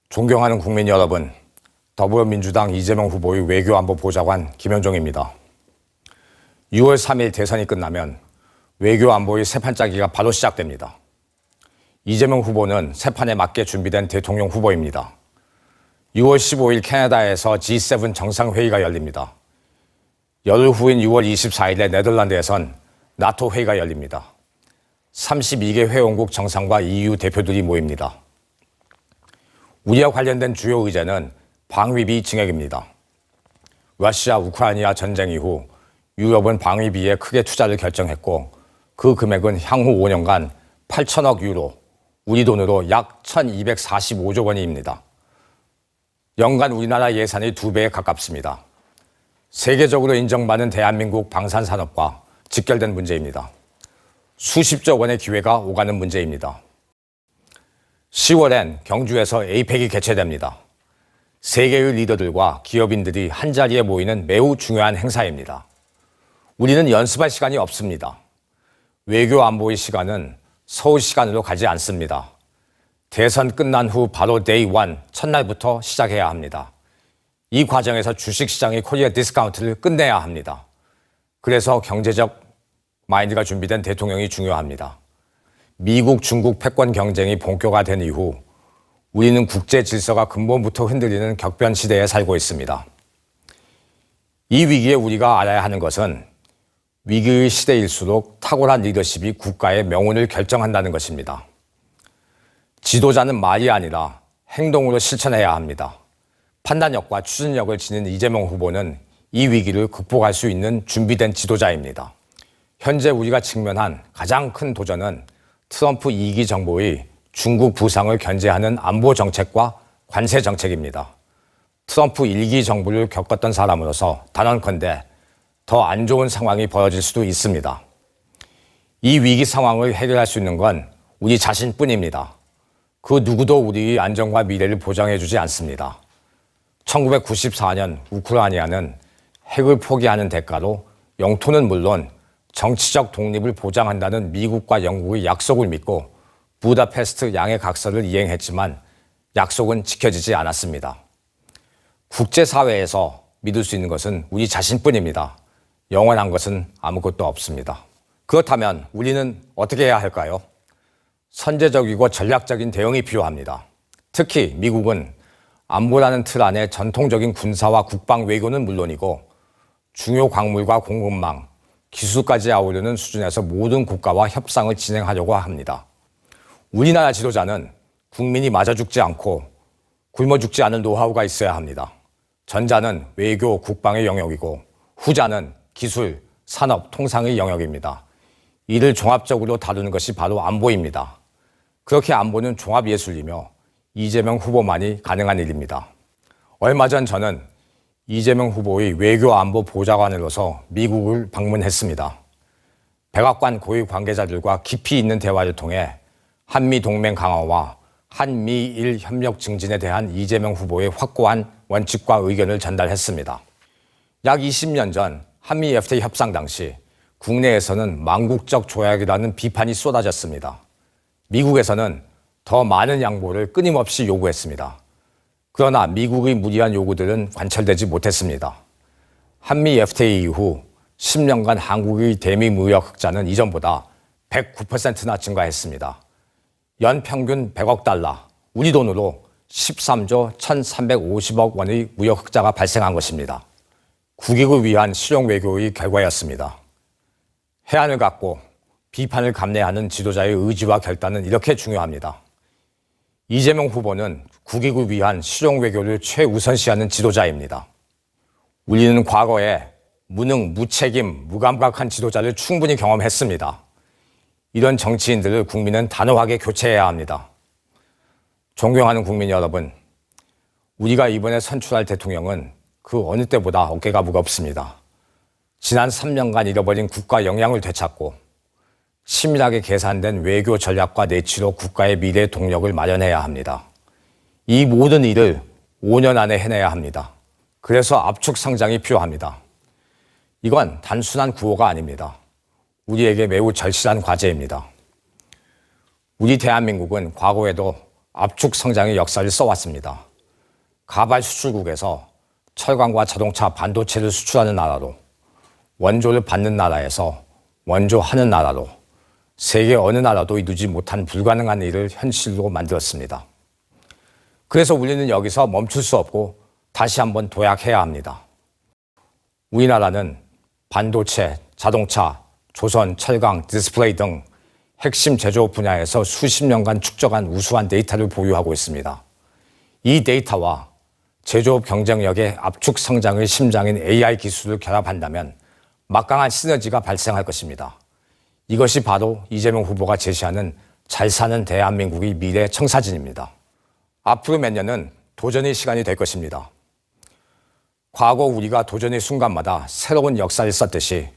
존경하는 국민 여러분, 더불어민주당 이재명 후보의 외교안보 보좌관 김현종입니다. 6월 3일 대선이 끝나면 외교안보의 세판짜기가 바로 시작됩니다. 이재명 후보는 세판에 맞게 준비된 대통령 후보입니다. 6월 15일 캐나다에서 G7 정상회의가 열립니다. 열흘 후인 6월 24일에 네덜란드에선 나토 회의가 열립니다. 32개 회원국 정상과 EU 대표들이 모입니다. 우리와 관련된 주요 의제는 방위비 증액입니다. 러시아 우크라이나 전쟁 이후 유럽은 방위비에 크게 투자를 결정했고 그 금액은 향후 5년간 8천억 유로, 우리 돈으로 약 1245조 원입니다. 연간 우리나라 예산의 2배에 가깝습니다. 세계적으로 인정받는 대한민국 방산산업과 직결된 문제입니다. 수십조 원의 기회가 오가는 문제입니다. 10월엔 경주에서 에이펙이 개최됩니다. 세계의 리더들과 기업인들이 한자리에 모이는 매우 중요한 행사입니다. 우리는 연습할 시간이 없습니다. 외교 안보의 시간은 서울 시간으로 가지 않습니다. 대선 끝난 후 바로 데이 1, 첫날부터 시작해야 합니다. 이 과정에서 주식시장의 코리아 디스카운트를 끝내야 합니다. 그래서 경제적 마인드가 준비된 대통령이 중요합니다. 미국, 중국 패권 경쟁이 본격화된 이후 우리는 국제 질서가 근본부터 흔들리는 격변 시대에 살고 있습니다. 이 위기에 우리가 알아야 하는 것은 위기의 시대일수록 탁월한 리더십이 국가의 명운을 결정한다는 것입니다. 지도자는 말이 아니라 행동으로 실천해야 합니다. 판단력과 추진력을 지닌 이재명 후보는 이 위기를 극복할 수 있는 준비된 지도자입니다. 현재 우리가 직면한 가장 큰 도전은 트럼프 2기 정부의 중국 부상을 견제하는 안보 정책과 관세 정책입니다. 트럼프 1기 정부를 겪었던 사람으로서 단언컨대 더 안 좋은 상황이 벌어질 수도 있습니다. 이 위기 상황을 해결할 수 있는 건 우리 자신뿐입니다. 그 누구도 우리의 안전과 미래를 보장해주지 않습니다. 1994년 우크라이나는 핵을 포기하는 대가로 영토는 물론 정치적 독립을 보장한다는 미국과 영국의 약속을 믿고 부다페스트 양해각서를 이행했지만 약속은 지켜지지 않았습니다. 국제사회에서 믿을 수 있는 것은 우리 자신뿐입니다. 영원한 것은 아무것도 없습니다. 그렇다면 우리는 어떻게 해야 할까요? 선제적이고 전략적인 대응이 필요합니다. 특히 미국은 안보라는 틀 안에 전통적인 군사와 국방 외교는 물론이고 중요 광물과 공급망, 기술까지 아우르는 수준에서 모든 국가와 협상을 진행하려고 합니다. 우리나라 지도자는 국민이 맞아 죽지 않고 굶어 죽지 않은 노하우가 있어야 합니다. 전자는 외교, 국방의 영역이고 후자는 기술, 산업, 통상의 영역입니다. 이를 종합적으로 다루는 것이 바로 안보입니다. 그렇게 안보는 종합예술이며 이재명 후보만이 가능한 일입니다. 얼마 전 저는 이재명 후보의 외교안보 보좌관으로서 미국을 방문했습니다. 백악관 고위 관계자들과 깊이 있는 대화를 통해 한미 동맹 강화와 한미일 협력 증진에 대한 이재명 후보의 확고한 원칙과 의견을 전달했습니다. 약 20년 전 한미 FTA 협상 당시 국내에서는 망국적 조약이라는 비판이 쏟아졌습니다. 미국에서는 더 많은 양보를 끊임없이 요구했습니다. 그러나 미국의 무리한 요구들은 관철되지 못했습니다. 한미 FTA 이후 10년간 한국의 대미 무역 흑자는 이전보다 109%나 증가했습니다. 연평균 100억 달러, 우리 돈으로 13조 1,350억 원의 무역 흑자가 발생한 것입니다. 국익을 위한 실용 외교의 결과였습니다. 해안을 갖고 비판을 감내하는 지도자의 의지와 결단은 이렇게 중요합니다. 이재명 후보는 국익을 위한 실용 외교를 최우선시하는 지도자입니다. 우리는 과거에 무능, 무책임, 무감각한 지도자를 충분히 경험했습니다. 이런 정치인들을 국민은 단호하게 교체해야 합니다. 존경하는 국민 여러분, 우리가 이번에 선출할 대통령은 그 어느 때보다 어깨가 무겁습니다. 지난 3년간 잃어버린 국가 역량을 되찾고 치밀하게 계산된 외교 전략과 내치로 국가의 미래 동력을 마련해야 합니다. 이 모든 일을 5년 안에 해내야 합니다. 그래서 압축 성장이 필요합니다. 이건 단순한 구호가 아닙니다. 우리에게 매우 절실한 과제입니다. 우리 대한민국은 과거에도 압축 성장의 역사를 써왔습니다. 가발 수출국에서 철강과 자동차, 반도체를 수출하는 나라로, 원조를 받는 나라에서 원조하는 나라로, 세계 어느 나라도 이루지 못한 불가능한 일을 현실로 만들었습니다. 그래서 우리는 여기서 멈출 수 없고 다시 한번 도약해야 합니다. 우리나라는 반도체, 자동차, 조선, 철강, 디스플레이 등 핵심 제조업 분야에서 수십 년간 축적한 우수한 데이터를 보유하고 있습니다. 이 데이터와 제조업 경쟁력의 압축 성장의 심장인 AI 기술을 결합한다면 막강한 시너지가 발생할 것입니다. 이것이 바로 이재명 후보가 제시하는 잘 사는 대한민국의 미래 청사진입니다. 앞으로 몇 년은 도전의 시간이 될 것입니다. 과거 우리가 도전의 순간마다 새로운 역사를 썼듯이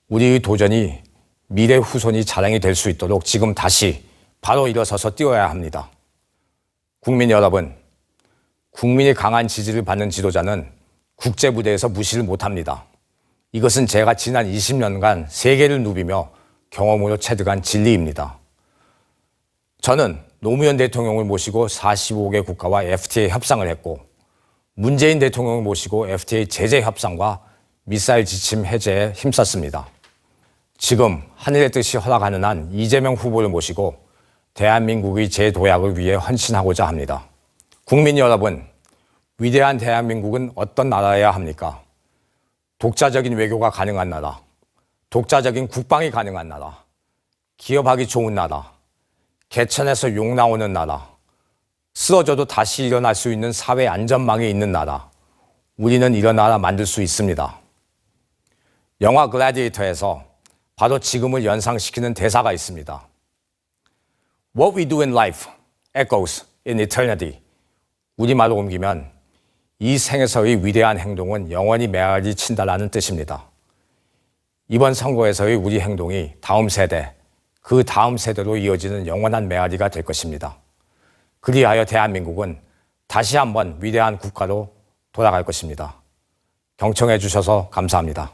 우리의 도전이 미래 후손이 자랑이 될 수 있도록 지금 다시 바로 일어서서 뛰어야 합니다. 국민 여러분, 국민의 강한 지지를 받는 지도자는 국제 무대에서 무시를 못합니다. 이것은 제가 지난 20년간 세계를 누비며 경험으로 체득한 진리입니다. 저는 노무현 대통령을 모시고 45개 국가와 FTA 협상을 했고, 문재인 대통령을 모시고 FTA 제재 협상과 미사일 지침 해제에 힘썼습니다. 지금 하늘의 뜻이 허락하는 한 이재명 후보를 모시고 대한민국의 재도약을 위해 헌신하고자 합니다. 국민 여러분, 위대한 대한민국은 어떤 나라여야 합니까? 독자적인 외교가 가능한 나라, 독자적인 국방이 가능한 나라, 기업하기 좋은 나라, 개천에서 욕 나오는 나라, 쓰러져도 다시 일어날 수 있는 사회 안전망이 있는 나라, 우리는 이런 나라 만들 수 있습니다. 영화 글래디에이터에서 바로 지금을 연상시키는 대사가 있습니다. What we do in life echoes in eternity. 우리말로 옮기면 이 생에서의 위대한 행동은 영원히 메아리 친다라는 뜻입니다. 이번 선거에서의 우리 행동이 다음 세대, 그 다음 세대로 이어지는 영원한 메아리가 될 것입니다. 그리하여 대한민국은 다시 한번 위대한 국가로 돌아갈 것입니다. 경청해 주셔서 감사합니다.